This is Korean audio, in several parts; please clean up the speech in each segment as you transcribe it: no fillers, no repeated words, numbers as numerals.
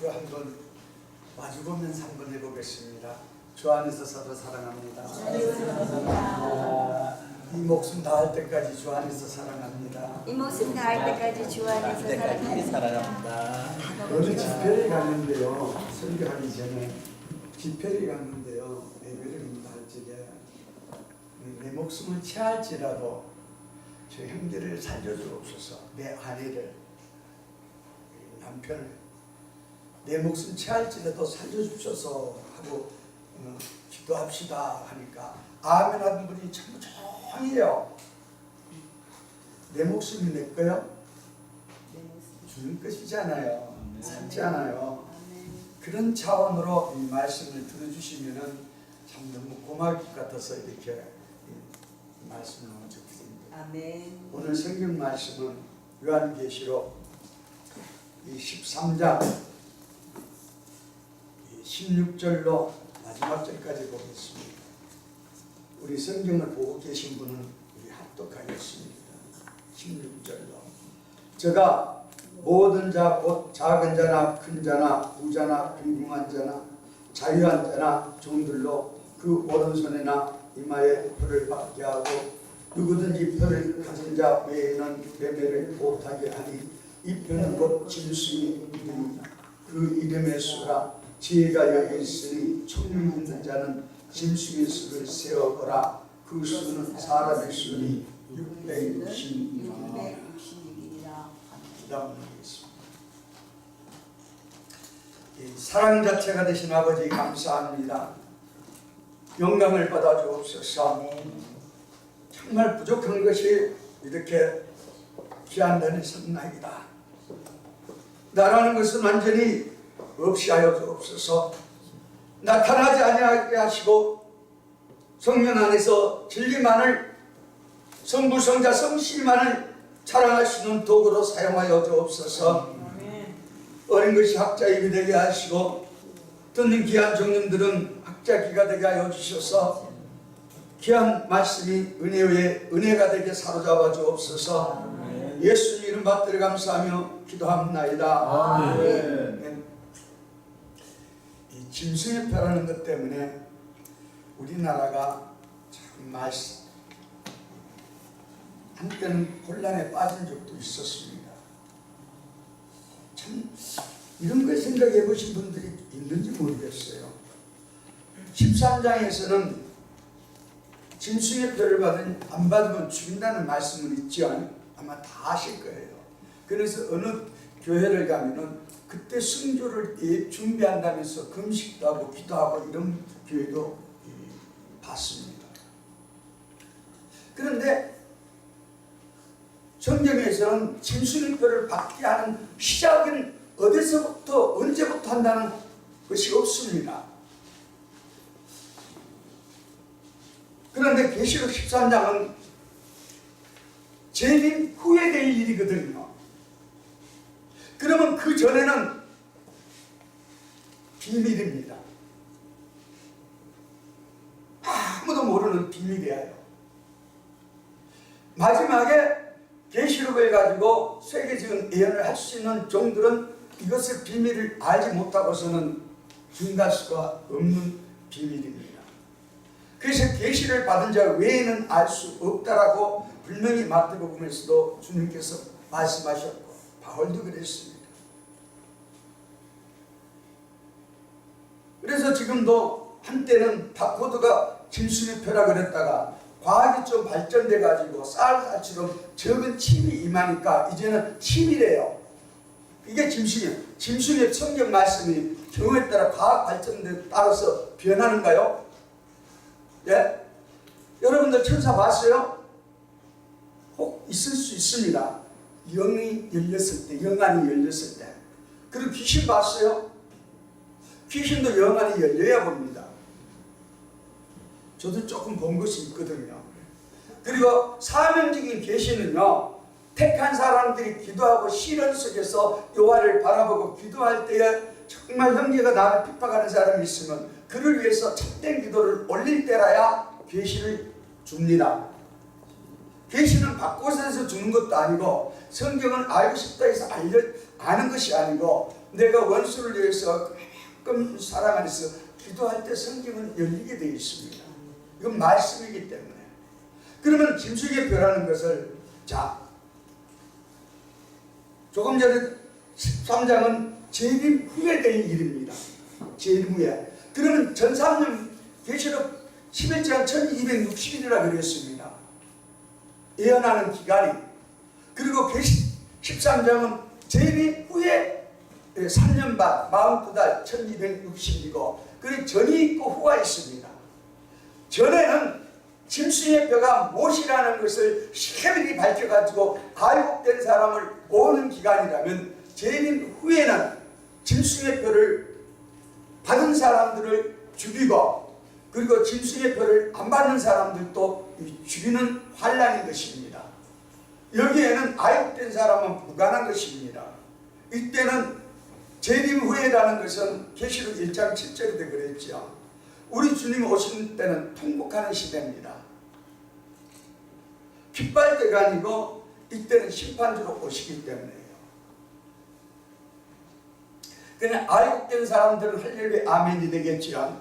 서로 한번 마주보면서 한번 해보겠습니다. 주 안에서 서로 사랑합니다. 이 목숨 다할 때까지 주 안에서 사랑합니다. 이 목숨 다할 때까지 주 안에서 사랑합니다. 어느 집회를 갔는데요. 설교하기 전에 집회를 갔는데요. 예배를 할 적에 내 목숨을 취할지라도 저 형제를 살려주옵소서. 내 아내를, 남편을 내 목숨 취할지라도 살려주셔서 하고 기도합시다 하니까 아멘 하는 분이 참 조용해요. 내 목숨이 내 거요? 주는 것이잖아요. 살잖아요. 그런 차원으로 이 말씀을 들어주시면은 참 너무 고마울 것 같아서 이렇게 말씀을 먼저 드립니다. 아멘. 오늘 성경 말씀은 요한계시록 13장 16절로 마지막 절까지 보겠습니다. 우리 성경을 보고 계신 분은 우리 합독하겠습니다. 16절로 저가 모든 자 곧 작은 자나 큰 자나 부자나 빈궁한 자나 자유한 자나 종들로 그 오른손이나 이마에 표를 받게 하고 누구든지 표를 가진 자 외에는 매매를 못하게 하니 이 표는 곧 짐승이 그 이름의 수라 지혜가 여기 있으니 총명 있는 자는 짐승의 수를 세어보라. 그 수는 사람의 수니 666이라. 기도하겠습니다. 사랑 자체가 되신 아버지 감사합니다. 영광을 받아 주옵소서. 정말 부족한 것이 이렇게 귀한 날이 섰나이다. 나라는 것은 완전히 없이 하여 주옵소서. 나타나지 아니하게 하시고 성령 안에서 진리만을 성부 성자 성실만을 자랑할 수 있는 도구로 사용하여 주옵소서. 어린 것이 학자 입이 되게 하시고 듣는 귀한 종님들은 학자 귀가 되게 하여 주셔서 귀한 말씀이 은혜 위에 은혜가 되게 사로잡아 주옵소서. 예수님 이름 받들어 감사하며 기도합나이다. 아멘. 이 짐승의 표라는 것 때문에 우리나라가 참 한때는 혼란에 빠진 적도 있었습니다. 참 이런 걸 생각해 보신 분들이 있는지 모르겠어요. 13장에서는 짐승의 표를 안 받으면 죽인다는 말씀은 있지 아마 다 아실 거예요. 그래서 어느 교회를 가면은 그때 순교를 준비한다면서 금식도 하고 기도하고 이런 교회도 봤습니다. 그런데 성경에서는 짐승의 표를 받게 하는 시작은 어디서부터 언제부터 한다는 것이 없습니다. 그런데 계시록 13장은 재림 후에 될 일이거든요. 그러면 그 전에는 비밀입니다. 아무도 모르는 비밀이에요. 마지막에 계시록을 가지고 세계적인 예언을 할 수 있는 종들은 이것을 비밀을 알지 못하고서는 증가할 수가 없는 비밀입니다. 그래서 계시를 받은 자 외에는 알 수 없다라고 분명히 마태복음에서도 주님께서 말씀하셨고 바울도 그랬습니다. 그래서 지금도 한때는 바코드가 짐승의 표라 그랬다가 과학이 좀 발전돼 가지고 쌀쌀처럼 적은 칩이 임하니까 이제는 칩이래요. 이게 짐승의 성경 말씀이 경우에 따라 과학 발전에 따라서 변하는가요? 예? 여러분들 천사 봤어요? 혹 있을 수 있습니다. 영이 열렸을 때, 영안이 열렸을 때. 그리고 귀신 봤어요? 귀신도 영안이 열려야 봅니다. 저도 조금 본 것이 있거든요. 그리고 사명적인 계시는요, 택한 사람들이 기도하고 시련 속에서 여호와를 바라보고 기도할 때에 정말 형제가 나를 핍박하는 사람이 있으면 그를 위해서 참된 기도를 올릴 때라야 계시를 줍니다. 계시는 밖곳에서 주는 것도 아니고 성경은 알고 싶다 해서 아는 것이 아니고 내가 원수를 위해서 그만큼 사랑 안에서 기도할 때 성경은 열리게 되어 있습니다. 이건 말씀이기 때문에. 그러면 짐승의 뼈라는 것을 자 조금 전에 13장은 재림 후에 될 일입니다. 재림 후에. 그러면 전산년 계시록 11장 1260일이라 그랬습니다. 예언하는 기간이. 그리고 계시 13장은 재림 후에 3년 반 42달 1260이고 그리고 전이 있고 후가 있습니다. 전에는 짐승의 뼈가 무엇이라는 것을 세밀히 밝혀가지고 아육된 사람을 모으는 기간이라면 재림 후에는 짐승의 뼈를 받은 사람들을 죽이고 그리고 짐승의 뼈를 안 받는 사람들도 죽이는 환란인 것입니다. 여기에는 아육된 사람은 무관한 것입니다. 이때는 재림 후에라는 것은 계시록 1장 7절에 그랬죠. 우리 주님 오신 때는 통곡하는 시대입니다. 기뻐할 때가 아니고 이때는 심판주로 오시기 때문에요. 그냥 아육된 사람들은 할렐루야 아멘이 되겠지만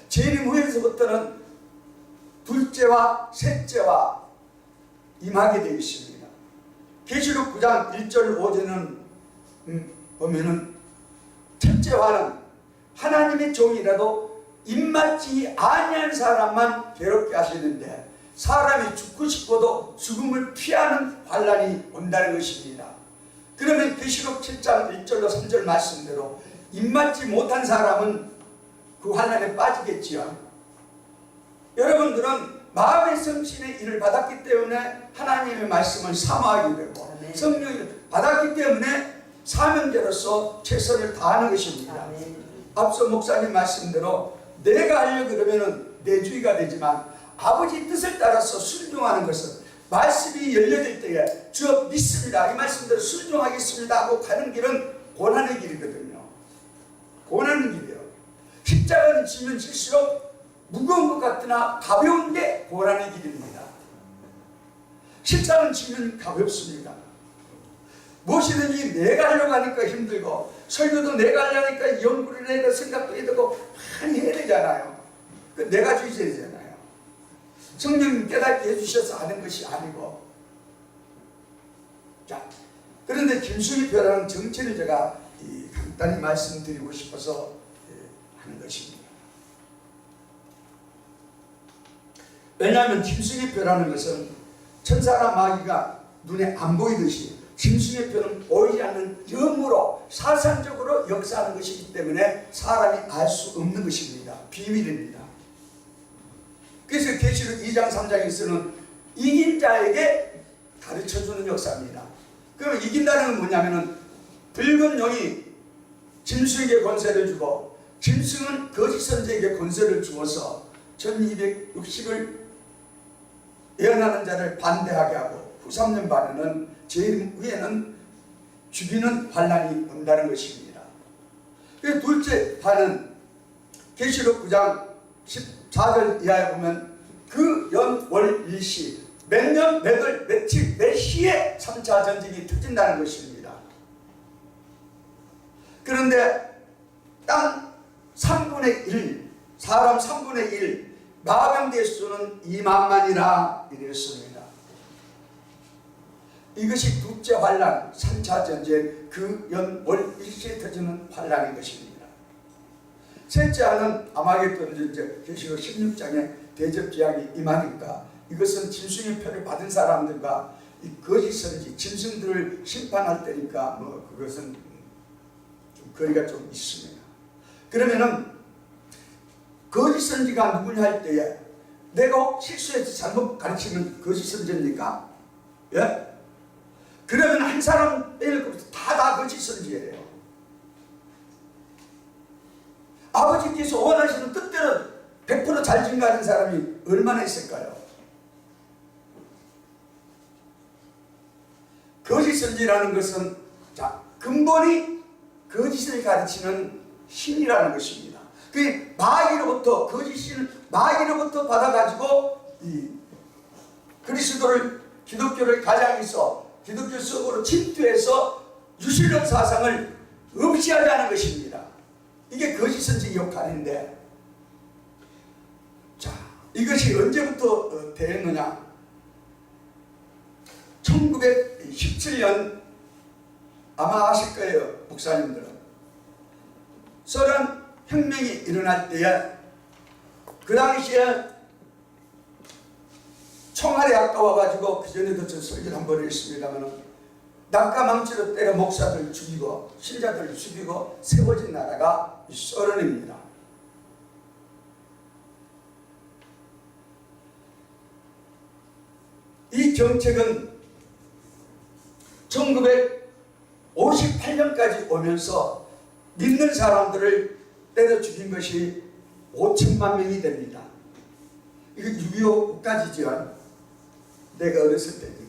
재림 후에서부터는 둘째와 셋째와 임하게 되어 있습니다. 계시록 9장 1절 5절은 보면은 첫째와는 하나님의 종이라도 입맞지 아니한 사람만 괴롭게 하시는데 사람이 죽고 싶어도 죽음을 피하는 환란이 온다는 것입니다. 그러면 계시록 7장 1절로 3절 말씀대로 입맞지 못한 사람은 그 환란에 빠지겠지요. 여러분들은 마음의 성신의 일을 받았기 때문에 하나님의 말씀을 사모하게 되고 성령을 받았기 때문에 사명자로서 최선을 다하는 것입니다. 앞서 목사님 말씀대로 내가 하려고 그러면 내 주의가 되지만 아버지 뜻을 따라서 순종하는 것은 말씀이 열려질 때에 주여 믿습니다 이 말씀대로 순종하겠습니다 하고 가는 길은 고난의 길이거든요. 고난의 길이에요. 십자가는 지면 질수록 무거운 것 같으나 가벼운 게 고난의 길입니다. 십자가는 지면 가볍습니다. 무엇이든지 내가 하려고 하니까 힘들고 설교도 내가 하려니까 연구를 해야 되고 생각도 해야 되고 많이 해야 되잖아요. 그 내가 주셔야 되잖아요. 성령님 깨닫게 해주셔서 하는 것이 아니고. 자, 그런데 짐승의 뼈라는 정체를 제가 간단히 말씀드리고 싶어서 하는 것입니다. 왜냐하면 짐승의 뼈라는 것은 천사나 마귀가 눈에 안 보이듯이 짐승의 뼈는 보이지 않는 영으로 사상적으로 역사하는 것이기 때문에 사람이 알 수 없는 것입니다. 비밀입니다. 그래서 계시록 2장 3장에서는 이긴 자에게 가르쳐주는 역사입니다. 그럼 이긴다는 건 뭐냐면은 붉은 용이 짐승에게 권세를 주고 짐승은 거짓 선지에게 권세를 주어서 1260을 예언하는 자를 반대하게 하고 후 3년 반에는 제일 후에는 죽이는 환란이 온다는 것입니다. 그 둘째 반은 계시록 9장 14절 이하에 보면 그 연, 월, 일시 몇 년, 몇 월, 며칠, 몇 시에 3차 전쟁이 터진다는 것입니다. 그런데 땅 3분의 1, 사람 3분의 1, 마병대 수는 2만만이라 이랬습니다. 이것이 둘째 환란, 3차 전쟁, 그 연, 월, 일시에 터지는 환란인 것입니다. 셋째 하는 아마겟돈 전쟁, 계시록 16장에 대접재앙이 임하니까 이것은 짐승의 표를 받은 사람들과 이 거짓 선지, 짐승들을 심판할 때니까 뭐 그것은 좀 거리가 좀 있습니다. 그러면은 거짓 선지가 누구냐 할 때에 내가 혹 실수해서 잘못 가르치면 거짓 선지입니까? 예? 그러면 한 사람 빼놓을 것 없이 다 거짓 선지예요. 아버지께서 원하시는 뜻대로 100% 잘 증가하는 사람이 얼마나 있을까요? 거짓 선지라는 것은 자 근본이 거짓을 가르치는 신이라는 것입니다. 그 마귀로부터 거짓신을 마귀로부터 받아가지고 이 그리스도를 기독교를 가장해서 기독교 속으로 침투해서 유실론 사상을 없이하자는 것입니다. 이게 거짓 선지의 역할인데, 자, 이것이 언제부터 되었느냐? 1917년, 아마 아실 거예요, 목사님들은. 소련 혁명이 일어날 때에 그 당시에 총알이 아까워가지고, 그 전에도 저 설교를 한번 했습니다만, 낙가망치로 때려 목사들 죽이고 신자들 죽이고 세워진 나라가 소련입니다. 이 정책은 1958년까지 오면서 믿는 사람들을 때려 죽인 것이 5천만 명이 됩니다. 이거 6.25까지죠. 내가 어렸을 때니까.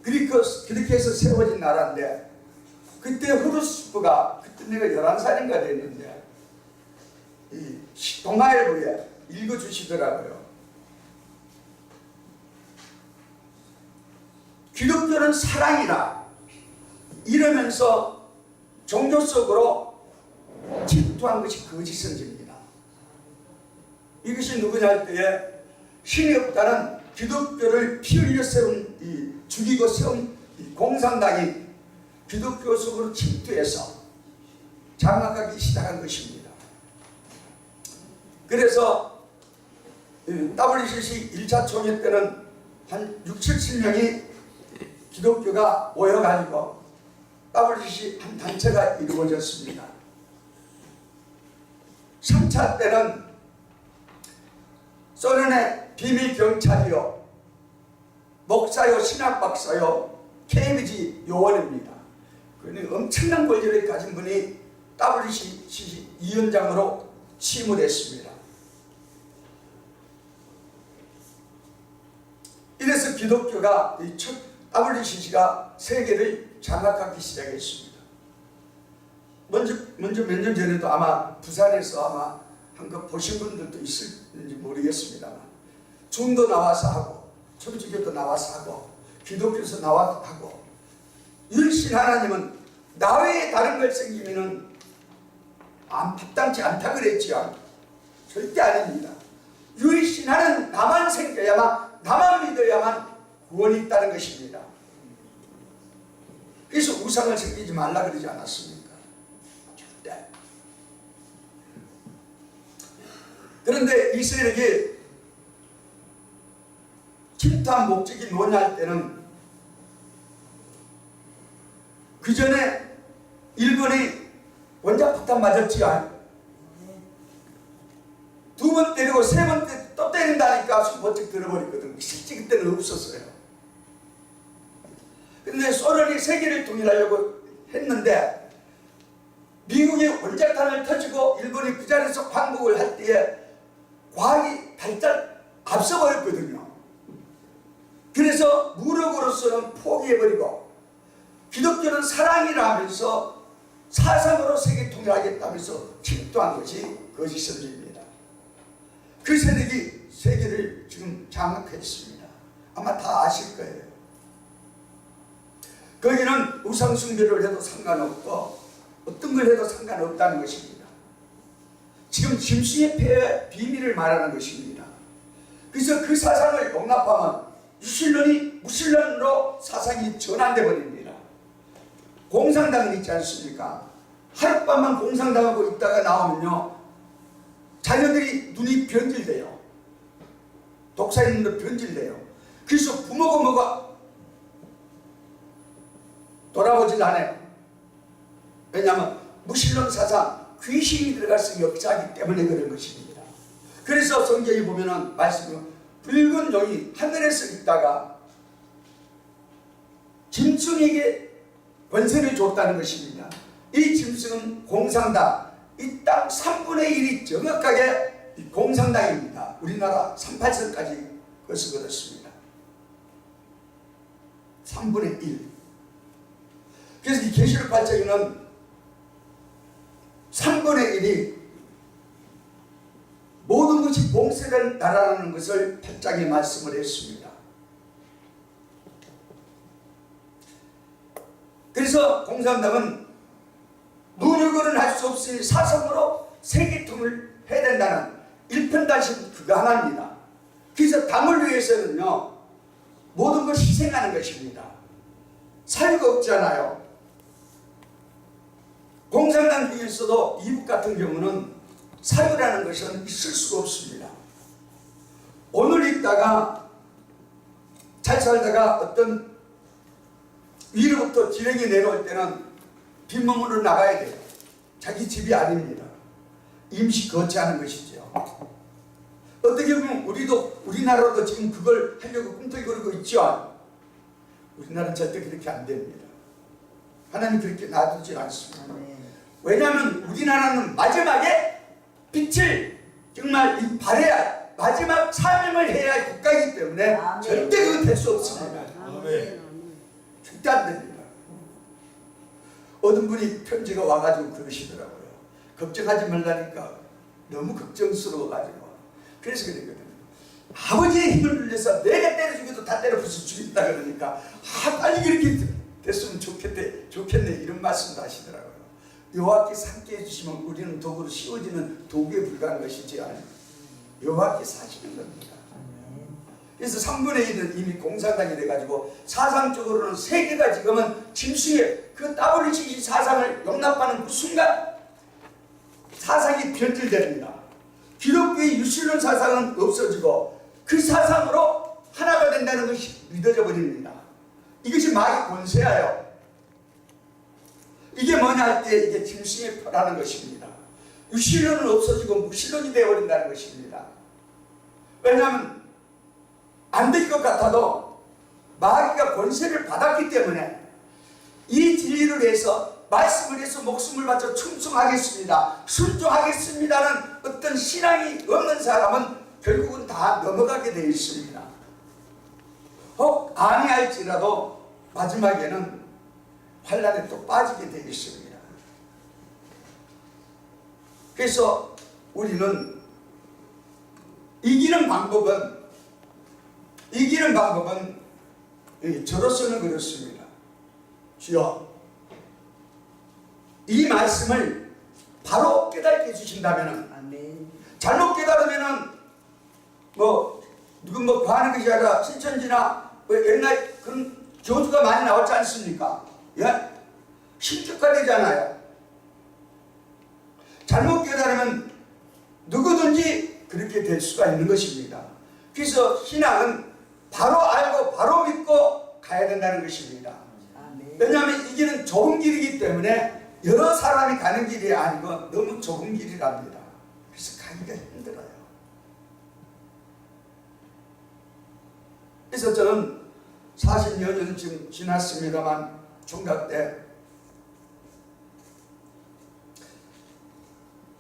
그렇게 해서 세워진 나라인데, 그때 후르츠프가, 그때 내가 11살인가 됐는데, 이 동아일보에 읽어주시더라고요. 기독교는 사랑이라 이러면서 종교 속으로 침투한 것이 거짓 선지입니다. 이것이 누구냐 할 때에, 신이 없다는 기독교를 피 흘려 세운, 죽이고 세운 공산당이 기독교 속으로 침투해서 장악하기 시작한 것입니다. 그래서 WCC 1차 총회 때는 한 6, 70명이 기독교가 모여가지고 WCC 한 단체가 이루어졌습니다. 3차 때는 소련의 비밀 경찰이요, 목사요, 신학박사요, KBG 요원입니다. 그런데 엄청난 권력을 가진 분이 WCC 위원장으로 취임을 했습니다. 이래서 기독교가 WCC가 세계를 장악하기 시작했습니다. 먼저 몇 년 전에도 아마 부산에서 아마 한 거 보신 분들도 있을지 모르겠습니다만, 중도 나와서 하고 천주교도 나와서 하고 기독교에서 나와서 하고, 유일신 하나님은 나 외에 다른 걸 생기면은 합당치 않다 그랬지요. 절대 아닙니다. 유일신 하나는 나만 생겨야만, 나만 믿어야만 구원이 있다는 것입니다. 그래서 우상을 섬기지 말라 그러지 않았습니까? 절대. 그런데 이스라엘에게 침투한 목적이 뭐냐 할 때는, 그 전에 일본이 원자폭탄 맞았지요. 두 번 때리고 세 번 또 때린다니까 손 번쩍 들어버렸거든. 실제 그때는 없었어요. 근데 소련이 세계를 통일하려고 했는데, 미국이 원자탄을 터지고 일본이 그 자리에서 광복을 할 때에 과학이 발달 앞서버렸거든요. 그래서 무력으로서는 포기해버리고, 기독교는 사랑이라 하면서 사상으로 세계 통일하겠다면서 침투한 것이 거짓 선지입니다. 그 세력이 세계를 지금 장악했습니다. 아마 다 아실 거예요. 거기는 우상 숭배를 해도 상관없고 어떤 걸 해도 상관없다는 것입니다. 지금 짐승의 폐의 비밀을 말하는 것입니다. 그래서 그 사상을 용납하면 유실론이 무실론으로 사상이 전환돼 버립니다. 공산당은 있지 않습니까? 하룻밤만 공산당하고 있다가 나오면요, 자녀들이 눈이 변질돼요. 독사인도 변질돼요. 그래서 부모가 돌아오질 않아요. 왜냐하면 무신론 사상, 귀신이 들어가서 역사하기 때문에 그런 것입니다. 그래서 성경에 보면은 말씀은 붉은 용이 하늘에서 있다가 짐승에게 권세를 줬다는 것입니다. 이 짐승은 공산당, 이 땅 3분의 1이 정확하게 공산당입니다. 우리나라 38선까지 그것을 그렇습니다. 3분의 1. 그래서 이 계시록 8장에는 3분의 1이 모든 것이 봉쇄된 나라라는 것을 8장에 말씀을 했습니다. 그래서 공산당은 누구는 할 수 없으니 사성으로 세계통을 해야 된다는 일편단심 그거 하나입니다. 그래서 당을 위해서는요 모든 걸 희생하는 것입니다. 사유가 없잖아요. 공산당 중에서도 이북 같은 경우는 사유라는 것은 있을 수가 없습니다. 오늘 있다가 잘 살다가 어떤 위로부터 지령이 내려올 때는 빈몸으로 나가야 돼요. 자기 집이 아닙니다. 임시 거처하는 것이죠. 어떻게 보면 우리나라도 지금 그걸 하려고 꿈틀거리고 있죠. 우리나라는 절대 그렇게 안 됩니다. 하나님 그렇게 놔두지 않습니다. 왜냐하면 우리나라는 마지막에 빛을 정말 발해야 마지막 사명을 해야 할 국가이기 때문에 절대 그건 될 수 없습니다. 절대 안 됩니다. 어떤 분이 편지가 와가지고 그러시더라고요. 걱정하지 말라니까 너무 걱정스러워가지고 그래서 그랬거든요. 아버지의 힘을 빌려서 내가 때려 죽여도 다 때려 부숴 죽인다 그러니까 빨리 그렇게 됐으면 좋겠네 이런 말씀도 하시더라고요. 여호와께서 함께 해주시면 우리는 도구로 씌워지는 도구에 불과한 것이지 여호와께서 하시는 겁니다. 그래서 3분의 1은 이미 공산당이 돼가지고 사상적으로는 세계가 지금은 짐승의 그 WCC 사상을 용납하는 그 순간 사상이 변질됩니다. 기독교의 유신론 사상은 없어지고 그 사상으로 하나가 된다는 것이 믿어져 버립니다. 이것이 마귀 권세예요. 이게 뭐냐 할 때 이게 짐승의 표라는 것입니다. 유신론은 없어지고 무신론이 되어버린다는 것입니다. 왜냐하면 안 될 것 같아도 마귀가 권세를 받았기 때문에 이 진리를 위해서 말씀을 해서 목숨을 바쳐 충성하겠습니다. 순종하겠습니다는 어떤 신앙이 없는 사람은 결국은 다 넘어가게 되어 있습니다. 혹 아니할지라도 마지막에는 환란에 또 빠지게 되어 있습니다. 그래서 우리는 이기는 방법은 저로서는 그렇습니다. 주여 이 말씀을 바로 깨닫게 해주신다면 잘못 깨달으면은 누군 구하는 것이 아니라 신천지나 옛날 그런 교주가 많이 나왔지 않습니까? 예? 신격화되잖아요. 잘못 깨달으면 누구든지 그렇게 될 수가 있는 것입니다. 그래서 신앙은 바로 알고 바로 믿고 가야 된다는 것입니다. 왜냐하면 이 길은 좁은 길이기 때문에 여러 사람이 가는 길이 아니고 너무 좁은 길이랍니다. 그래서 가기가 힘들어요. 그래서 저는 40여 년 지금 지났습니다만 총각 때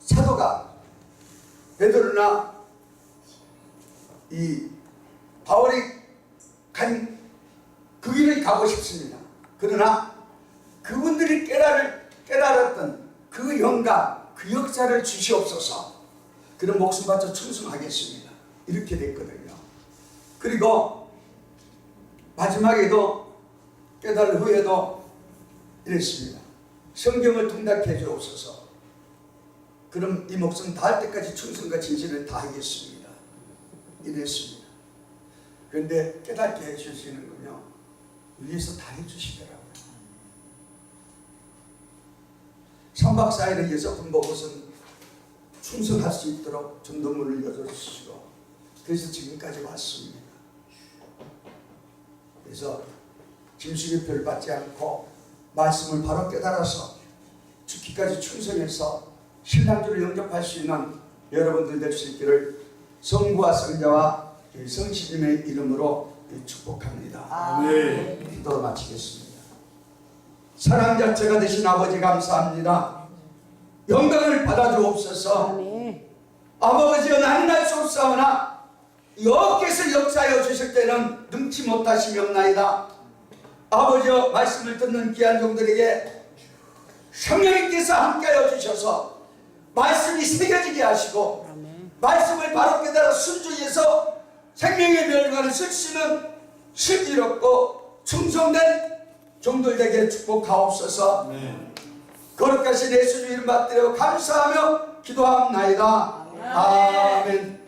사도가 베드로나 이 바울이 간 그 길을 가고 싶습니다. 그러나 그분들이 깨달았던 그 영감, 그 역사를 주시옵소서. 그런 목숨 바쳐 충성하겠습니다. 이렇게 됐거든요. 그리고 마지막에도 깨달은 후에도 이랬습니다. 성경을 통달해 주옵소서. 그럼 이 목숨 다할 때까지 충성과 진실을 다하겠습니다. 이랬습니다. 그런데 깨닫게 해주시는 건요, 위에서 다 해주시더라고요. 3박 4일을 위해서 군복옷은 충성할 수 있도록 전도문을 열어주시고, 그래서 지금까지 왔습니다. 그래서 짐승의 표를 받지 않고 말씀을 바로 깨달아서 죽기까지 충성해서 신랑주를 영접할 수 있는 여러분들 될 수 있기를 성부와 성자와 성신님의 이름으로 축복합니다. 네. 기도로 마치겠습니다. 사랑 자체가 되신 아버지 감사합니다. 영광을 받아주옵소서. 아버지여 나는 할 수 없사오나 여호께서 역사하여 주실 때는 능치 못하심이 없나이다. 아버지여 말씀을 듣는 귀한 종들에게 성령님께서 함께하여 주셔서 말씀이 새겨지게 하시고 말씀을 바로 깨달아 순종해서 생명의 멸관을 쓸 수 있는 신비롭고 충성된 종들에게 축복하옵소서. 거룩하신 예수님 이름 받들어 감사하며 기도합나이다. 아멘.